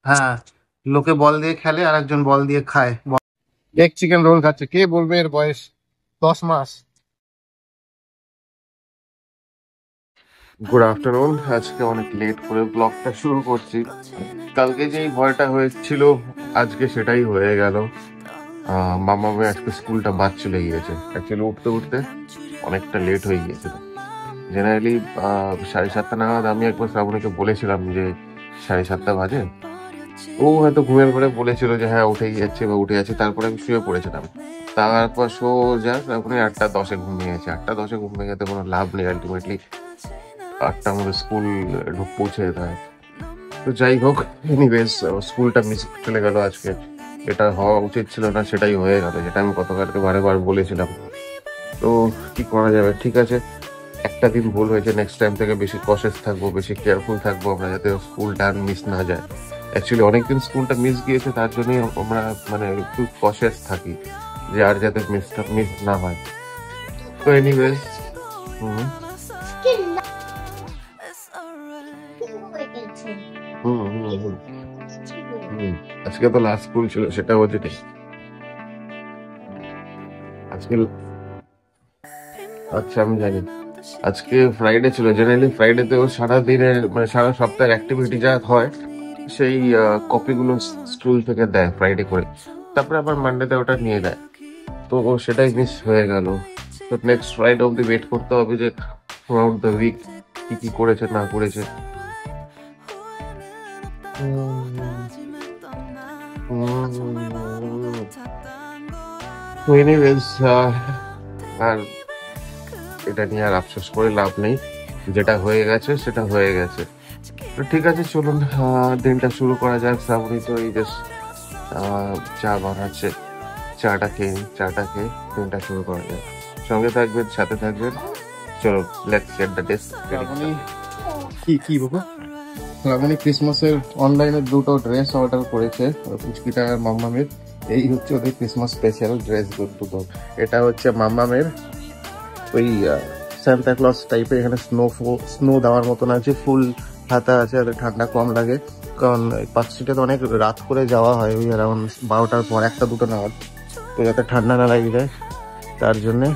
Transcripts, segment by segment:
হ্যাঁ, লোকে বল দিয়ে খেলে আর একজন বল দিয়ে খায়। এক চিকেন রোল খাচ্ছে, কে বলবে এর বয়স 10 মাস। Good afternoon. আজকে অনেক লেট করে ব্লগটা শুরু করছি। কালকে যেই ভয়টা হয়েছিল আজকে সেটাই হয়ে গেল। মামা মেয়ে আজকে স্কুলটা বাদ চলে গিয়েছে। অ্যাকচুয়ালি উঠতে উঠতে অনেকটা লেট হয়ে গিয়েছিল। জেনারেলি 7:30 নাগাদ আমি একবার শ্রাবণীকে বলেছিলাম যে 7:30 বাজে। ও হয়তো ঘুমের ঘরে বলেছিল যে হ্যাঁ উঠে যাচ্ছে বা উঠে যাচ্ছে, তারপরে আমি শুয়ে পড়েছিলাম। তারপর সোজা শ্রাবণী 8:10 ঘুমিয়ে গেছে। 8:10 ঘুমিয়ে গেছে কোনো লাভ নেই, আলটিমেটলি 8টার মধ্যে স্কুল পৌঁছে যেতে হয়। তো যাই হোক, এনিওয়েজ স্কুলটা মিস চলে গেল আজকে। এটা হওয়া উচিত ছিল না, সেটাই হয়ে গেল, যেটা আমি গতকালকে বারে বলেছিলাম। তো কি করা যাবে, ঠিক আছে, একটা দিন ভুল হয়েছে, নেক্সট টাইম থেকে বেশি কশেস থাকবো, বেশি কেয়ারফুল থাকবো আমরা, যাতে স্কুলটা আর মিস না যায়। অ্যাকচুয়ালি অনেকদিন স্কুলটা মিস গিয়েছে, তার জন্যই আমরা মানে একটু কশেস থাকি যে আর যাতে মিস না হয়। তো এনিওয়েজ হুম হুম হুম হুম হুম আজকে তো লাস্ট স্কুল ছিল, সেটা হচ্ছে ঠিক। আজকে আচ্ছা আমি জানি আজকে ফ্রাইডে ছিল। জেনারেলি ফ্রাইডেতেও সারা দিনের মানে সারা সপ্তাহের অ্যাক্টিভিটি যা হয় সেই কপিগুলো স্কুল থেকে দেয় ফ্রাইডে করে, তারপরে আবার মানডেতে ওটা নিয়ে দেয়। তো সেটাই মিস হয়ে গেল। তো নেক্সট ফ্রাইডে অব্দি ওয়েট করতে হবে যে থ্রু আউট দ্য উইক কি কি করেছে না করেছে। এনিওয়েজ আর এটা নিয়ে আর আফসোস করে লাভ নেই, যেটা হয়ে গেছে সেটা হয়ে গেছে। তো ঠিক আছে, চলুন দিনটা শুরু করা যাক। শ্রাবণী তো এই জাস্ট চা বানাচ্ছে, চাটা খেয়ে দিনটা শুরু করা যাক। সঙ্গে থাকবেন, সাথে থাকবেন। চলো, let's get the desk. Shraboni কি কি বাবা? শ্রাবণী ক্রিসমাসের অনলাইনে দুটো ড্রেস অর্ডার করেছে, পুচকিটা আর মাম্মামের। এই হচ্ছে ওদের ক্রিসমাস স্পেশাল ড্রেস দুটো। এটা হচ্ছে মাম্মামের ওই সান্তা ক্লজ টাইপের, এখানে স্নো দেওয়ার মতন আছে, ফুল হাতা আছে, আর ঠান্ডা কম লাগে। কারণ পার্কস্ট্রিটে তো অনেক রাত করে যাওয়া হয়, ওই অ্যারাউন্ড 12টার পর 1-2টা নাগাদ, তো যাতে ঠান্ডা না লাগে যায় তার জন্যে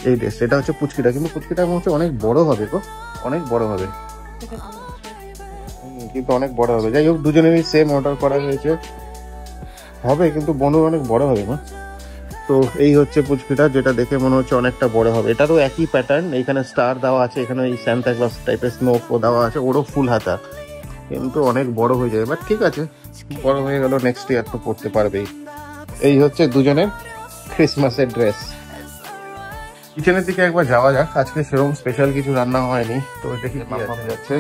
এই ড্রেস। এটা হচ্ছে পুচকিটা, কিন্তু পুচকিটা মনে হচ্ছে অনেক বড় হবে গো, অনেক বড় হবে, কিন্তু অনেক বড় হবে। যাই হোক, দুজনেরই সেম অর্ডার করা হয়েছে, হবে কিন্তু বনু অনেক বড় হবে মা। তো এই হচ্ছে পুচকিটা, যেটা দেখে মনে হচ্ছে অনেকটা বড় হবে। এটারও একই প্যাটার্ন, এখানে স্টার দেওয়া আছে, এখানে এই স্যান্টা ক্লজ টাইপের স্নো দেওয়া আছে, ওরও ফুল হাতা, কিন্তু অনেক বড় হয়ে যাবে। বাট ঠিক আছে, বড় হয়ে গেল, নেক্সট ইয়ার তো পড়তে পারবেই। এই হচ্ছে দুজনের ক্রিসমাসের ড্রেস। কিচেনের দিকে একবার যাওয়া যাক। আজকে সেরকম স্পেশাল কিছু রান্না হয়নি, তো দেখি মাম্মা যাচ্ছে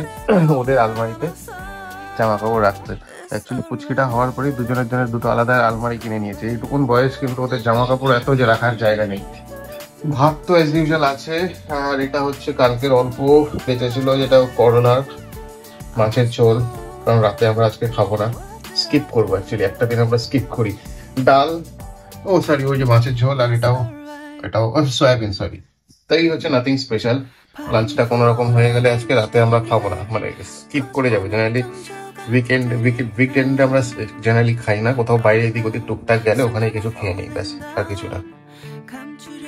ওদের আলমারিতে জামা কাপড় রাখতে। অ্যাকচুয়ালি পুচকিটা হওয়ার পরেই দুজনের জন্য দুটো আলাদা আলমারি কিনে নিয়েছে। এইটুকুন বয়স, কিন্তু ওদের জামা কাপড় এত যে রাখার জায়গা নেই। ভাত তো অ্যাজ ইউজুয়াল আছে, আর এটা হচ্ছে কালকের অল্প বেঁচেছিল, যেটা করলার মাছের ঝোল। কারণ রাতে আমরা আজকে খাবো না, স্কিপ করবো। অ্যাকচুয়ালি একটা দিন আমরা স্কিপ করি। ডাল, ও সরি, ওই যে মাছের ঝোল, আর এটাও এটাও সয়াবিন, সরি। তাই হচ্ছে নাথিং স্পেশাল। লাঞ্চটা কোনো রকম হয়ে গেলে আজকে রাতে আমরা খাবো না, মানে স্কিপ করে যাবে। জেনারেলি উইকেন্ডে আমরা জেনারেলি খাই না, কোথাও বাইরে এদিক ওদিক টুকটাক গেলে ওখানে কিছু খেয়ে নেই, ব্যাস, আর কিছু না।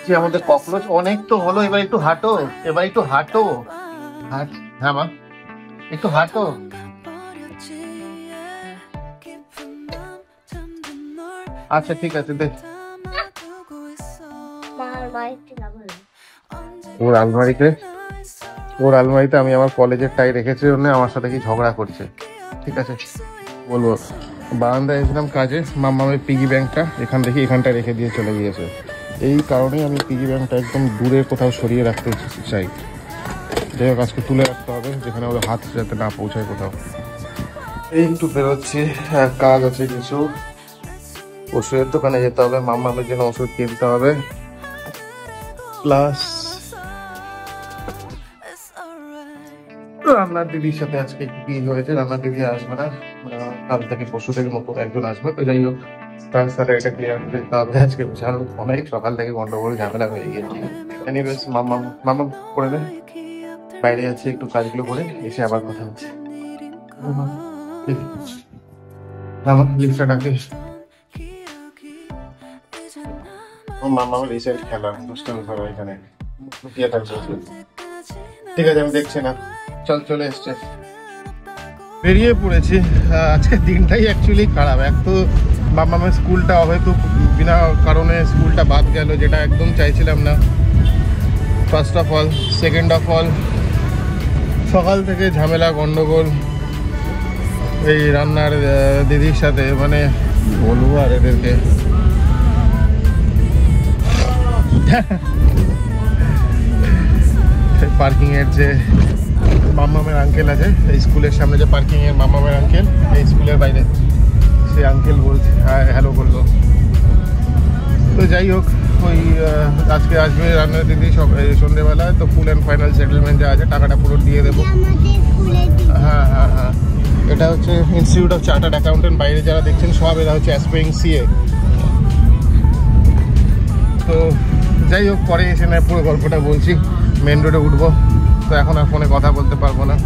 যে আমাদের ককরোচ অনেক তো হলো, এবার একটু হাঁটো, এবার একটু হাঁটো, হাঁট। হ্যাঁ মা, একটু হাঁটো। আচ্ছা ঠিক আছে, দেখ ওর আলমারিতে আমি আমার কলেজের টাই রেখেছি জন্য আমার সাথে কি ঝগড়া করছে। ঠিক আছে, বলবো। বারান্দায় এসেছিলাম কাজে, মাম্মামের পিগি ব্যাংকটা এখানটা রেখে দিয়ে চলে গিয়েছে। এই কারণেই আমি পিগি ব্যাংকটা একদম দূরে কোথাও সরিয়ে রাখতে চাই। যাই হোক, আজকে তুলে রাখতে হবে, যেখানে ওদের হাত যাতে না পৌঁছায় কোথাও। এই একটু বেরোচ্ছি, কাজ আছে কিছু, ওষুধের দোকানে যেতে হবে, মাম্মামের জন্য ওষুধ কিনতে হবে, প্লাস রান্নার দিদির সাথে আজকে কি হয়েছে, রান্নার দিদি আসবে না, কাল থেকে পরশু থেকে মতো একজন আসবে। তো যাই হোক, তার সাথে এটা ক্লিয়ার করতে হবে। আজকে বিশাল অনেক সকাল থেকে গন্ডগোল ঝামেলা হয়ে গিয়েছে। এনিওয়েজ, মাম্মা করে দেয়, বাইরে আছে, একটু কাজগুলো করে এসে আবার কথা হচ্ছে। আমার লিফটটা ডাকে। মামা লিসের খেলা দুষ্টামি করো এখানে, ঠিক আছে আমি দেখছি না। চলে এসছে, বেরিয়ে পড়েছি। আজকে দিনটাই অ্যাকচুয়ালি খারাপ। এক তো মামামের স্কুলটা হয়তো বিনা কারণে স্কুলটা বাদ গেল, যেটা একদম চাইছিলাম না first of all. Second of all সকাল থেকে ঝামেলা গন্ডগোল এই রান্নার দিদির সাথে, মানে বলবো আর এদেরকে। পার্কিং এর যে মামামের আঙ্কেল আছে এই স্কুলের সামনে, যে পার্কিং এর মামামের আঙ্কেল এই স্কুলের বাইরে, সেই আঙ্কেল বলছে হ্যালো করলো। তো যাই হোক, ওই আজকে আসবে রান্নার দিদি সন্ধ্যেবেলা, তো ফুল অ্যান্ড ফাইনাল সেটেলমেন্ট যা আছে টাকাটা পুরো দিয়ে দেবো। হ্যাঁ হ্যাঁ হ্যাঁ, এটা হচ্ছে ইনস্টিটিউট অফ চার্টার্ড অ্যাকাউন্টেন্ট। বাইরে যারা দেখছেন সব এরা হচ্ছে অ্যাসপায়ারিং সিএ। তো যাই হোক, পরে এসে না পুরো গল্পটা বলছি। মেন রোডে উঠবো, তো এখন আর ফোনে কথা বলতে পারবো না।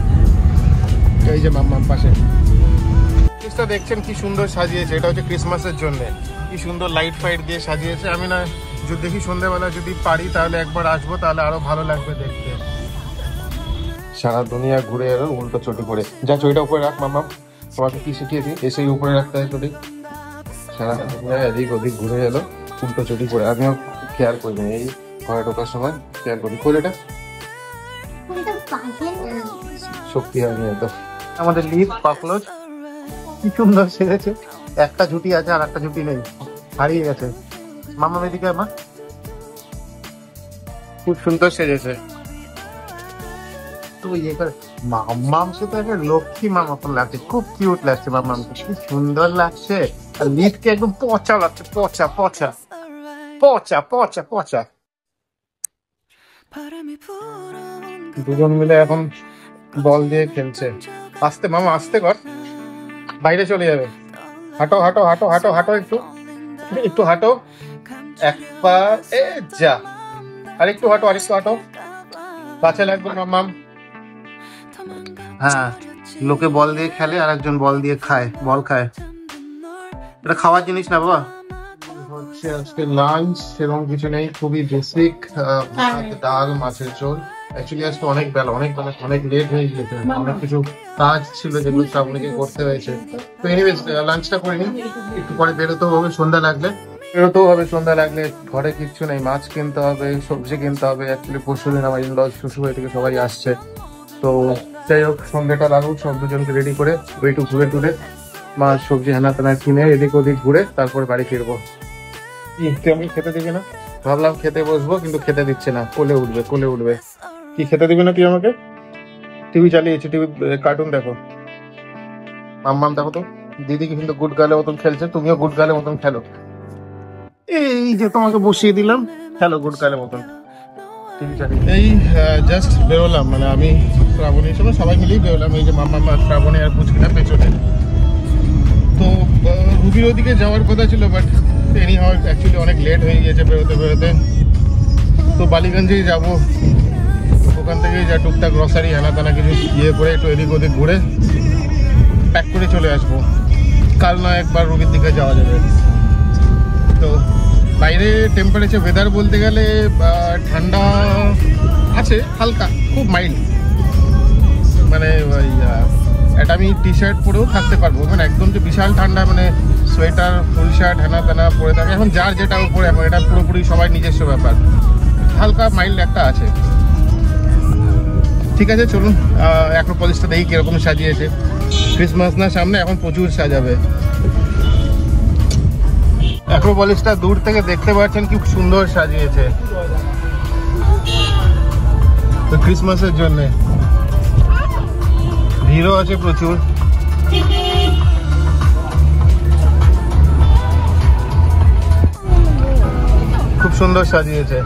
এই যে মাম্মার পাশে দেখছেন কি সুন্দর সাজিয়েছে, এটা হচ্ছে ক্রিসমাসের জন্য। কি সুন্দর লাইট ফাইট দিয়ে সাজিয়েছে। আমি না যদি দেখি সন্ধ্যাবেলা যদি পারি তাহলে একবার আসবো, তাহলে আরো ভালো লাগবে দেখতে। সারা দুনিয়া ঘুরে এলো উল্টো চটি করে। যা চটিটা উপরে রাখ মাম্মা, তোমাকে কি শিখিয়েছি এসেই উপরে রাখতে হয় চটি। সারা দুনিয়া এদিক ওদিক ঘুরে এলো উল্টো চটি করে। আমিও খেয়াল করিনি, এই ঘরে ঢোকার সময় খেয়াল করি। খোলেটা শক্তি হয়নি এত। আমাদের লিফট পাকলজ কি সুন্দর সেজেছে। একটা ঝুটি আছে আর একটা ঝুটি নেই, হারিয়ে গেছে। মামা এদিকে মা, খুব সুন্দর সেজেছে। তো মামামকে তো একটা লক্ষ্মী মামা মতন লাগছে, খুব কিউট লাগছে মামামকে, কি সুন্দর লাগছে। আর লিফটকে একদম পচা লাগছে, পচা পচা পচা পচা পচা। দুজন মিলে এখন বল দিয়ে খেলছে। আস্তে মামা আস্তে কর, বাইরে চলে যাবে। হাঁটো হাঁটো হাঁটো হাঁটো হাঁটো, একটু একটু হাঁটো, এক পা এ যা, আরেকটু হাঁটো আরেকটু হাঁটো, কাছে লাগবে মামাম। হ্যাঁ, লোকে বল দিয়ে খেলে আর একজন বল দিয়ে খায়, বল খায়। এটা খাওয়ার জিনিস না বাবা। হচ্ছে আজকে লাঞ্চ এবং কিছু নেই, খুবই বেসিক ডাল মাছের ঝোল। অ্যাকচুয়ালি আজকে অনেক বেলা, অনেক লেট হয়ে গিয়েছে, অনেক কিছু কাজ ছিল যেগুলো সব অনেকে করতে হয়েছে। তো এনিওয়েজ লাঞ্চটা করে নিই, একটু পরে বেরোতেও হবে সন্ধ্যা লাগলে। ঘরে কিচ্ছু নেই, মাছ কিনতে হবে, সবজি কিনতে হবে। অ্যাকচুয়ালি পরশুদিন আমার ইনলজ শ্বশুরবাড়ি থেকে সবাই আসছে। তো যাই হোক, সন্ধ্যাটা লাগুক, সব দুজনকে রেডি করে একটু ঘুরে টুরে মাছ সবজি হেনা তেনা কিনে এদিক ওদিক ঘুরে তারপরে বাড়ি ফিরবো। তুই আমাকে খেতে দিবি না? ভাবলাম খেতে বসবো, কিন্তু খেতে দিচ্ছে না। কোলে উঠবে। কি খেতে দিবি না তুই আমাকে? টিভি চালিয়েছি, টিভি কার্টুন দেখো। মাম্মাম দেখো তো, দিদি কিন্তু গুড গার্লের মতন খেলছে, তুমিও গুড গার্লের মতন খেলো। এই যে তোমাকে বসিয়ে দিলাম, খেলো গুড গার্লের মতন। এই জাস্ট বেরোলাম, মানে আমি শ্রাবণী হিসেবে সবাই মিলেই বেরোলাম। এই যে মাম্মা শ্রাবণী আর পুচকিটা পেছনে। তো রুবির ওদিকে যাওয়ার কথা ছিল, বাট এনি হাউ অ্যাকচুয়ালি অনেক লেট হয়ে গিয়েছে বেরোতে। তো বালিগঞ্জেই যাবো, ওখান থেকেই যা টুকটাক গ্রসারি হেনা তেনা কিছু করে একটু এদিক ওদিক ঘুরে প্যাক করে চলে আসবো। কাল না একবার রুবির দিকে যাওয়া যাবে। তো বাইরে টেম্পারেচার ওয়েদার বলতে গেলে ঠান্ডা আছে হালকা, খুব মাইল্ড। মানে ওই একটা আমি টি শার্ট পরেও থাকতে পারবো, মানে একদম যে বিশাল ঠান্ডা, মানে সোয়েটার ফুল শার্ট হেনা তেনা পরে থাকে। এখন যার যেটা উপরে, এখন এটা পুরোপুরি সবাই নিজস্ব ব্যাপার। হালকা মাইল্ড একটা আছে। ঠিক আছে, চলুন অ্যাক্রোপলিসটা দেখি কিরকম সাজিয়েছে। ক্রিসমাস না সামনে, এখন প্রচুর সাজাবে। অ্যাক্রোপলিসটা দূর থেকে দেখতে পাচ্ছেন কি সুন্দর সাজিয়েছে, তো ক্রিসমাসের জন্য ভিড়ও আছে প্রচুর। খুব সুন্দর সাজিয়েছে।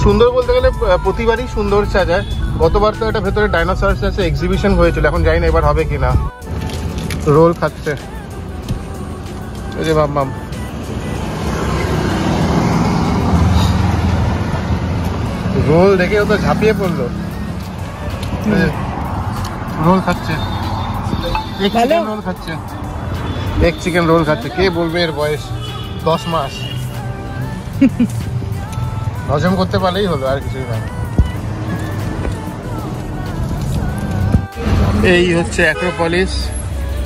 সুন্দর বলতে গেলে প্রতিবারই সুন্দর সাজায়। গতবার তো এটা ভেতরে ডাইনোসরস আছে, এক্সিবিশন হয়েছিল, এখন জানি না এবার হবে কিনা। রোল খাচ্ছে এই যে মাম্মাম। রোল দেখে ও তো ঝাঁপিয়ে পড়লো। রোল খাচ্ছে, রোল খাচ্ছে। এগ চিকেন রোল খাচ্ছে, কে বলবে এর বয়স 10 মাস। হজম করতে পারলেই হলো, আর কিছুই না। এই হচ্ছে অ্যাক্রোপলিস,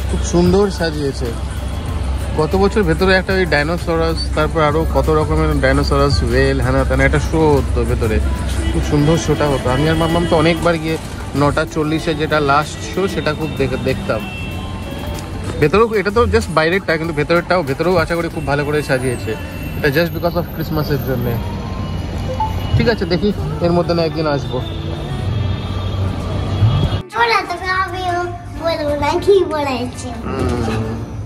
খুব সুন্দর সাজিয়েছে। গত বছর ভেতরে একটা ওই ডাইনোসরাস, তারপর আরো কত রকমের ডাইনোসরাস, ওয়েল, হ্যানা ত্যানা একটা শো হতো ভেতরে, খুব সুন্দর শোটা হতো। আমি আর মাম্মাম তো অনেকবার গিয়ে 9:40 যেটা লাস্ট শো সেটা খুব দেখতাম। ভেতরেও, এটা তো জাস্ট বাইরেরটা, কিন্তু ভেতরেও আশা করি খুব ভালো করে সাজিয়েছে। এটা জাস্ট বিকজ অফ ক্রিসমাসের জন্য। ঠিক আছে, দেখি এর মধ্যে না একদিন আসবো।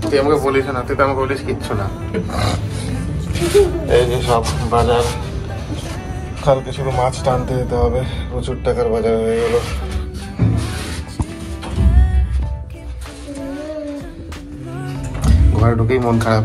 তুই আমাকে বলিস না, তুই তো আমাকে বলিস কিচ্ছু না। এই যে সব বাজার, কালকে শুধু মাছ টানতে যেতে হবে, প্রচুর টাকার বাজার হয়ে গেল। ঘরে ঢুকেই মন খারাপ।